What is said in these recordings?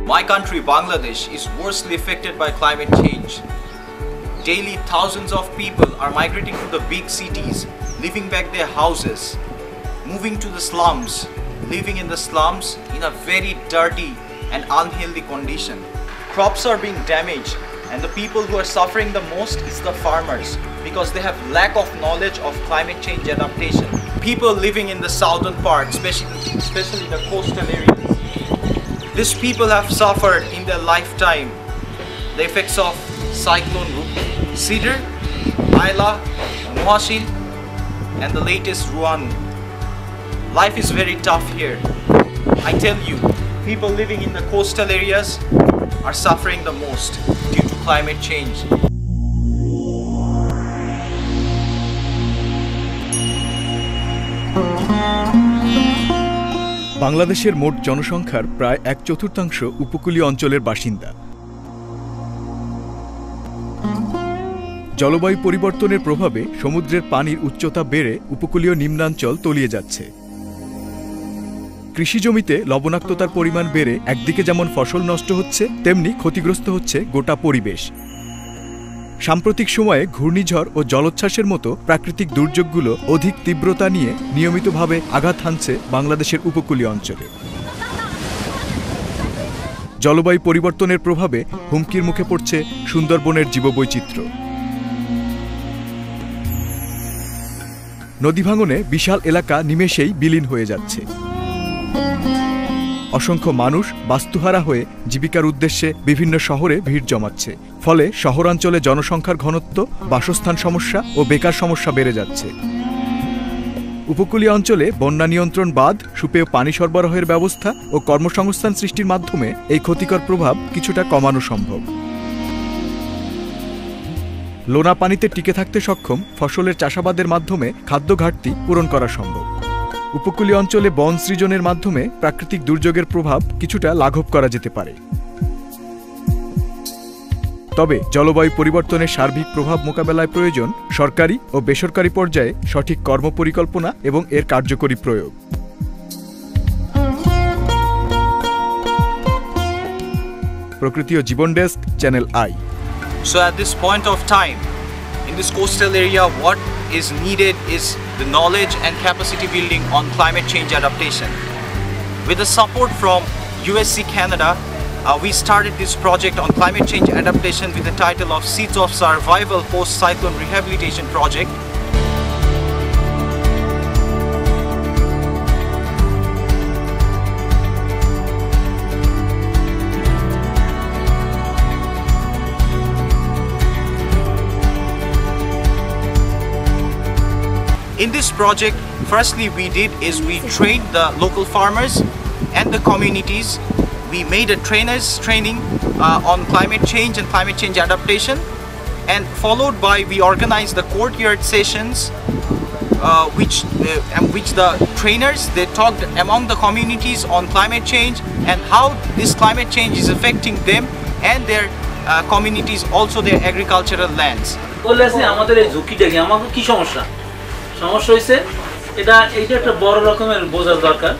My country, Bangladesh, is worstly affected by climate change. Daily, thousands of people are migrating to the big cities, leaving back their houses, moving to the slums, living in the slums in a very dirty and unhealthy condition. Crops are being damaged, and the people who are suffering the most is the farmers, because they have lack of knowledge of climate change adaptation. People living in the southern part, especially the coastal areas, these people have suffered in their lifetime the effects of cyclone Sidr, Ayla, Mohasin, and the latest Ruanu. Life is very tough here. I tell you, people living in the coastal areas are suffering the most due to climate change. বাংলাদেশের মোট জনসংখ্যার প্রায় 1/4 উপকূলীয় অঞ্চলের বাসিন্দা। জলবায়ু পরিবর্তনের প্রভাবে সমুদ্রের পানির উচ্চতা বেড়ে উপকূলীয় নিম্নাঞ্চল তলিয়ে যাচ্ছে। কৃষি জমিতে লবণাক্ততার পরিমাণ বেড়ে একদিকে যেমন ফসল নষ্ট হচ্ছে, তেমনি ক্ষতিগ্রস্ত হচ্ছে গোটা পরিবেশ। সাম্প্রতিক সময়ে ঘূর্ণিঝড় ও জলোচ্ছ্বাসের মতো প্রাকৃতিক দুর্যোগগুলো অধিক তীব্রতা নিয়ে নিয়মিতভাবে আঘাত হানছে বাংলাদেশের উপকূলীয় অঞ্চলে। জলবায়ু পরিবর্তনের প্রভাবে হুমকির মুখে পড়ছে সুন্দরবনের জীববৈচিত্র্য। নদী ভাঙনে বিশাল এলাকা নিমেষেই বিলীন হয়ে যাচ্ছে। অসংখ্য মানুষ বাস্তুহারা হয়ে জীবিকার উদ্দেশ্যে বিভিন্ন শহরে ভিড় জমাচ্ছে। ফলে শহরাঞ্চলে জনসংখ্যার ঘনত্ব, বাসস্থান সমস্যা ও বেকার সমস্যা বেড়ে যাচ্ছে। উপকূলীয় অঞ্চলে বন্যা নিয়ন্ত্রণ বাঁধ, সুপেয় পানি সরবরাহের ব্যবস্থা ও কর্মসংস্থান সৃষ্টির মাধ্যমে এই ক্ষতিকর প্রভাব কিছুটা কমানো সম্ভব। লোনা পানিতে টিকে থাকতে সক্ষম ফসলের চাষাবাদের মাধ্যমে খাদ্য ঘাটতি পূরণ করা সম্ভব। উপকূলীয় অঞ্চলে বন সৃজনের মাধ্যমে প্রাকৃতিক দুর্যোগের প্রভাব কিছুটা লাঘব করা যেতে পারে। তবে জলবায়ু পরিবর্তনের সার্বিক প্রভাব মোকাবেলায় প্রয়োজন সরকারি ও বেসরকারি পর্যায়ে সঠিক কর্মপরিকল্পনা এবং এর কার্যকরী প্রয়োগ। প্রকৃতি ও জীবন desk, channel I. So at this point of time, in this coastal area, what is needed is the knowledge and capacity building on climate change adaptation. With the support from USC Canada, we started this project on climate change adaptation with the title of Seeds of Survival Post-Cyclone Rehabilitation Project. In this project, firstly we trained the local farmers and the communities. We made a trainers training on climate change and climate change adaptation, and followed by we organized the courtyard sessions which the trainers, they talked among the communities on climate change and how this climate change is affecting them and their communities, also their agricultural lands. আমাদের এই ঝুঁকিটা কি, আমাদের কি সমস্যা হয়েছে, এইটা একটা বড় রকমের বোঝার দরকার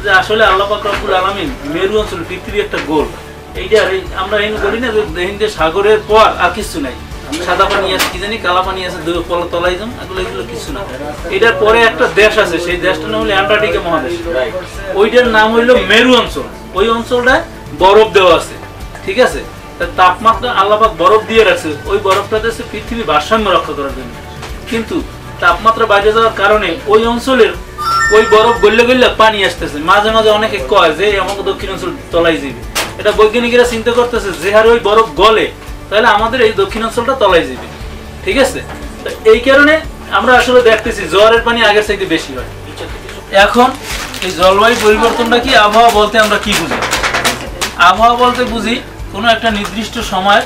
যে আসলে আল্লাহ পাক রব্বুল আলামিন মেরু অঞ্চল পৃথিবীর একটা গোল। এইটা আমরা এই বলি না যে হিন্দের সাগরের পর আর কিছু নাই, সাদা পানি আছে, কি জানি কালা পানি আছে, তলায় যাম, এগুলো কিছু না। এটার পরে একটা দেশ আছে, সেই দেশটার নাম হলো অ্যান্টার্কটিকা মহাদেশ। ওইটার নাম হইলো মেরু অঞ্চল। ওই অঞ্চলটায় বরফ দেওয়া আছে, ঠিক আছে। তাপমাত্রা আল্লাহ পাক বরফ দিয়ে রাখছে, ওই বরফটাতে পৃথিবী ভারসাম্য রক্ষা করার জন্য। কিন্তু তাপমাত্রা বাইরে যাওয়ার কারণে ওই অঞ্চলের ওই বরফ গলে গলে পানি আসতেছে। মাঝে মাঝে অনেকে কয় যে আমাকে দক্ষিণ অঞ্চল তলায় যাবে। এটা বৈজ্ঞানিকরা চিন্তা করতেছে যে হারে ওই বরফ গলে, তাহলে আমাদের এই দক্ষিণ অঞ্চলটা তলায় যাবে, ঠিক আছে। এই কারণে আমরা আসলে দেখতেছি জোয়ারের পানি আগের চাইতে বেশি হয়। এখন এই জলবায়ু পরিবর্তনটা কি, আবহাওয়া বলতে আমরা কি বুঝি? আবহাওয়া বলতে বুঝি কোনো একটা নির্দিষ্ট সময়,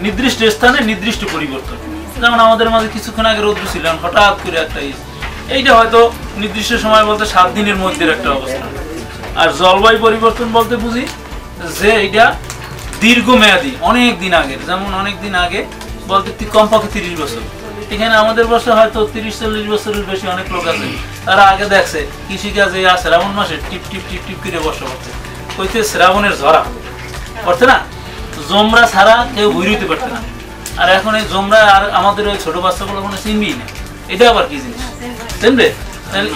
নির্দিষ্ট স্থানে নির্দিষ্ট পরিবর্তন। যেমন আমাদের মাঝে কিছুক্ষণ আগে রৌদ্র ছিল, হঠাৎ করে একটা এইটা হয়তো নির্দিষ্ট সময় বলতে 7 দিনের মধ্যে একটা অবস্থা। আর জলবায়ু পরিবর্তন বলতে বুঝি যে এটা দীর্ঘমেয়াদী, অনেক দিন আগের। যেমন অনেক দিন আগে বলতে কমপক্ষে 30 বছর। এখানে আমাদের বছর হয়তো 30-40 বছরের বেশি অনেক লোক আছে, তারা আগে দেখছে কৃষিকাজে শ্রাবণ মাসে টিপ টিপ টিপ টিপ করে বর্ষা হচ্ছে, কইতে শ্রাবণের ঝরা। পারছে না, জমরা ছাড়া কেউ বইতে পারছে না। আর এখন এই জমরা আর আমাদের ওই ছোট বাচ্চাগুলো কোনো চিনবেই না, এটা আবার কি জিনিস চিনবে?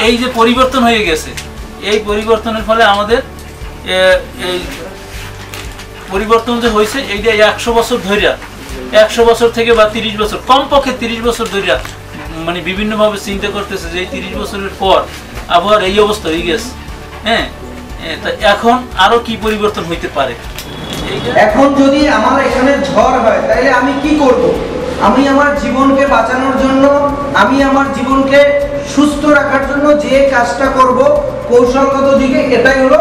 এই যে পরিবর্তন হয়ে গেছে, এই পরিবর্তনের ফলে আমাদের এই পরিবর্তন যে হয়েছে এইটা 100 বছর ধরিয়া, 100 বছর থেকে বা 30 বছর, কমপক্ষে 30 বছর ধরিয়া মানে বিভিন্নভাবে চিন্তা করতেছে যে এই 30 বছরের পর আবহাওয়ার এই অবস্থা হয়ে গেছে। হ্যাঁ, তা এখন আরো কি পরিবর্তন হইতে পারে? এখন যদি আমার এখানে ঝড় হয় তাহলে আমি কি করব? আমি আমার জীবনকে বাঁচানোর জন্য, আমি আমার জীবনকে সুস্থ রাখার জন্য যে কাজটা করব কৌশলগত দিকে, এটাই হলো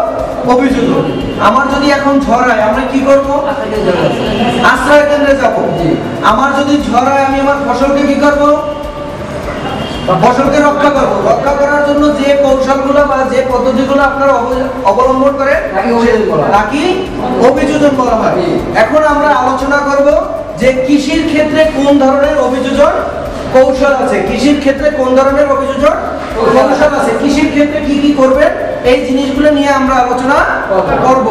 অভিযোজন। আমার যদি এখন ঝড় হয় আমরা কি করব? আশ্রয় কেন্দ্রে যাব। আমার যদি ঝড় হয় আমি আমার ফসলকে কি করব? ফসলকে রক্ষা করব। রক্ষা করার জন্য যে কৌশলগুলো বা যে পদ্ধতিগুলো আপনারা অবলম্বন করেন তাকে অভিযোজন বলা হয়। এখন আমরা আলোচনা করব যে কৃষির ক্ষেত্রে কোন ধরনের অভিযোজন কৌশল আছে, কৃষির ক্ষেত্রে কোন ধরনের অভিযোজন কৌশল আছে, কৃষির ক্ষেত্রে কি কি করবেন, এই জিনিসগুলো নিয়ে আমরা আলোচনা করব।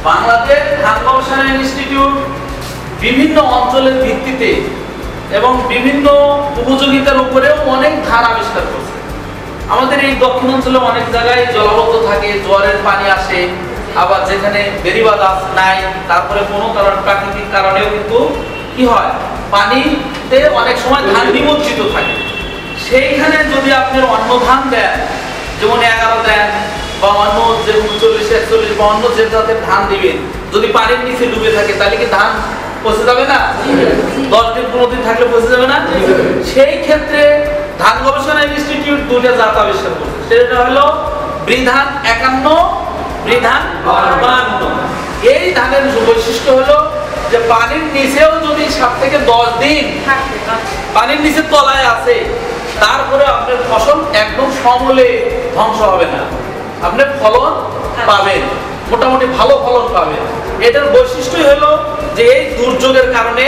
বাংলাদেশ ধান গবেষণা ইনস্টিটিউট বিভিন্ন অঞ্চলের ভিত্তিতে এবং বিভিন্ন উপযোগিতার উপরেও অনেক ধান আবিষ্কার করছে। আমাদের এই দক্ষিণ অঞ্চলে অনেক জায়গায় জলাবদ্ধ থাকে, জোয়ারের পানি আসে, আবার যেখানে বেড়িবাঁধ নাই, তারপরে কোনো কারণ প্রাকৃতিক কারণেও কিন্তু কি হয়, পানিতে অনেক সময় ধান নিমজ্জিত থাকে। সেইখানে যদি আপনি অন্য ধান দেন, যেমন 11 দেন বা অন্য যে 39, 41 বা অন্য যে জাতের ধান দিবেন, যদি পানির নিচে ডুবে থাকে তাহলে কি ধান পচে যাবে না? 10 দিন 15 দিন থাকলে পচে যাবে না? সেই ক্ষেত্রে ধান গবেষণা ইনস্টিটিউট দুটো জাত আবিষ্কার করছে। সেটা হলো বৃধান 51, বৃধান 52। এই ধানের বৈশিষ্ট্য হলো যে পানির নিচেও যদি 7 থেকে 10 দিন পানির নিচে তলায় আছে, তারপরে আপনার ফসল একদম সমূলে ধ্বংস হবে না, আপনি ফলন পাবেন, মোটামুটি ভালো ফলন পাবেন। এটার বৈশিষ্ট্যই হলো যে এই দুর্যোগের কারণে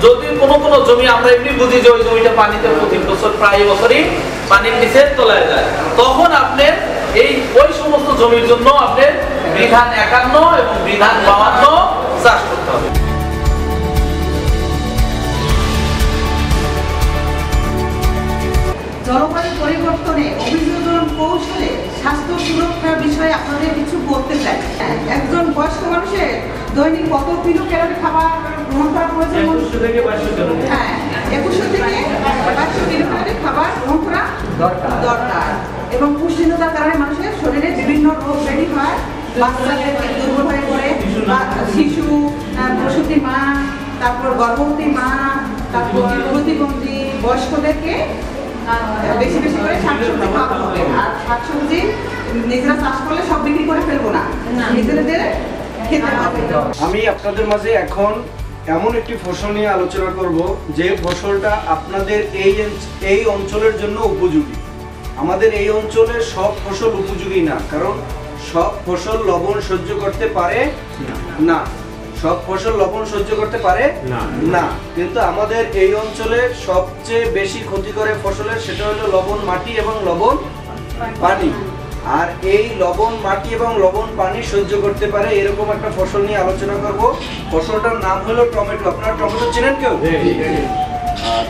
যদি কোনো জমি, আমরা এমনি বুঝি যে ওই জমিটা পানিতে প্রতি বছর প্রায় বছরই পানির নিচে তলায় যায়, তখন আপনার এই ওই সমস্ত জমির জন্য আপনার বৃধান 51 এবং বৃধান 52 চাষ করতে হবে। জলবায়ু পরিবর্তনে অভিযোজন কৌশলে স্বাস্থ্য সুরক্ষার বিষয়ে আপনাদের কিছু বলতে চাই। একজন বয়স্ক মানুষের দৈনিক কত কিলো ক্যালোরি খাবার গ্রহণ করা প্রয়োজন? 2100 থেকে 2200 ক্যালোরি খাবার গ্রহণ করা দরকার। এবং পুষ্টিহীনতার কারণে মানুষের শরীরে বিভিন্ন রোগ ব্যাধি হয়, বাচ্চাদের দুর্বল হয়ে পড়ে, শিশু, প্রসূতি মা, তারপর গর্ভবতী মা, তারপর প্রতিবন্ধী বয়স্কদেরকে বেশি বেশি করে শাকসবজি খাওয়াতে হবে। আর শাকসবজি নিজেরা চাষ করলে সব বিক্রি করে ফেলবো না, নিজেদের খেতে হবে। আমি আপনাদের মাঝে এখন এমন একটি ফসল নিয়ে আলোচনা করব যে ফসলটা আপনাদের এই অঞ্চলের জন্য উপযোগী। আমাদের এই অঞ্চলের সব ফসল উপযোগী না, কারণ সব ফসল লবণ সহ্য করতে পারে না, সব ফসল লবণ সহ্য করতে পারে না। কিন্তু আমাদের এই অঞ্চলে সবচেয়ে বেশি ক্ষতি করে ফসলের, সেটা হলো লবণ মাটি এবং লবণ পানি। আর এই লবণ মাটি এবং লবণ পানি সহ্য করতে পারে এরকম একটা ফসল নিয়ে আলোচনা করব। ফসলটার নাম হলো টমেটো। আপনারা টমেটো চিনেন কেউ?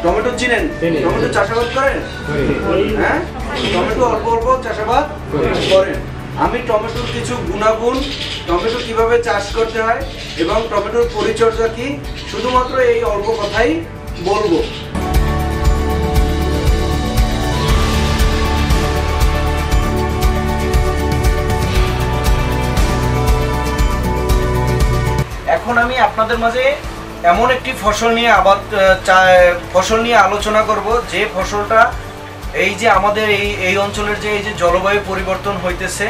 টমেটো চিনেন? টমেটো চাষাবাদ করেন? হ্যাঁ, টমেটো অল্প অল্প চাষাবাদ করেন। আমি টমেটোর কিছু গুণাগুণ, টমেটো কিভাবে চাষ করতে হয় এবং টমেটোর পরিচর্যা কি, শুধুমাত্র এই অল্প কথাই বলবো। এখন আমি আপনাদের মাঝে এমন একটি ফসল নিয়ে আলোচনা করব যে ফসলটা এই যে আমাদের এই অঞ্চলের যে এই যে জলবায়ু পরিবর্তন হইতেছে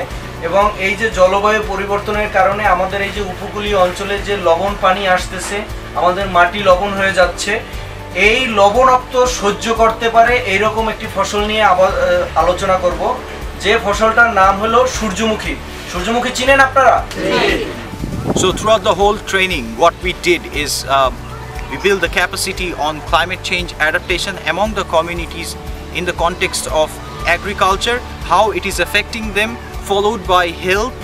এবং এই যে জলবায়ু পরিবর্তনের কারণে আমাদের এই যে উপকূলীয় অঞ্চলে যে লবণ পানি আসতেছে, আমাদের মাটি লবণ হয়ে যাচ্ছে, এই লবণাক্ত সহ্য করতে পারে এইরকম একটি ফসল নিয়ে আলোচনা করব যে ফসলটার নাম হলো সূর্যমুখী। সূর্যমুখী চিনেন আপনারা? So throughout the whole training, what we did is we build the capacity on climate change adaptation among the communities in the context of agriculture, how it is affecting them, followed by health,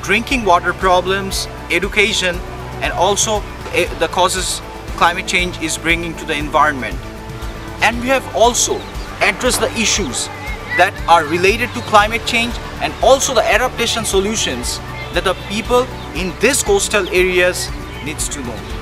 drinking water problems, education, and also the causes climate change is bringing to the environment. And we have also addressed the issues that are related to climate change and also the adaptation solutions that the people in these coastal areas needs to know.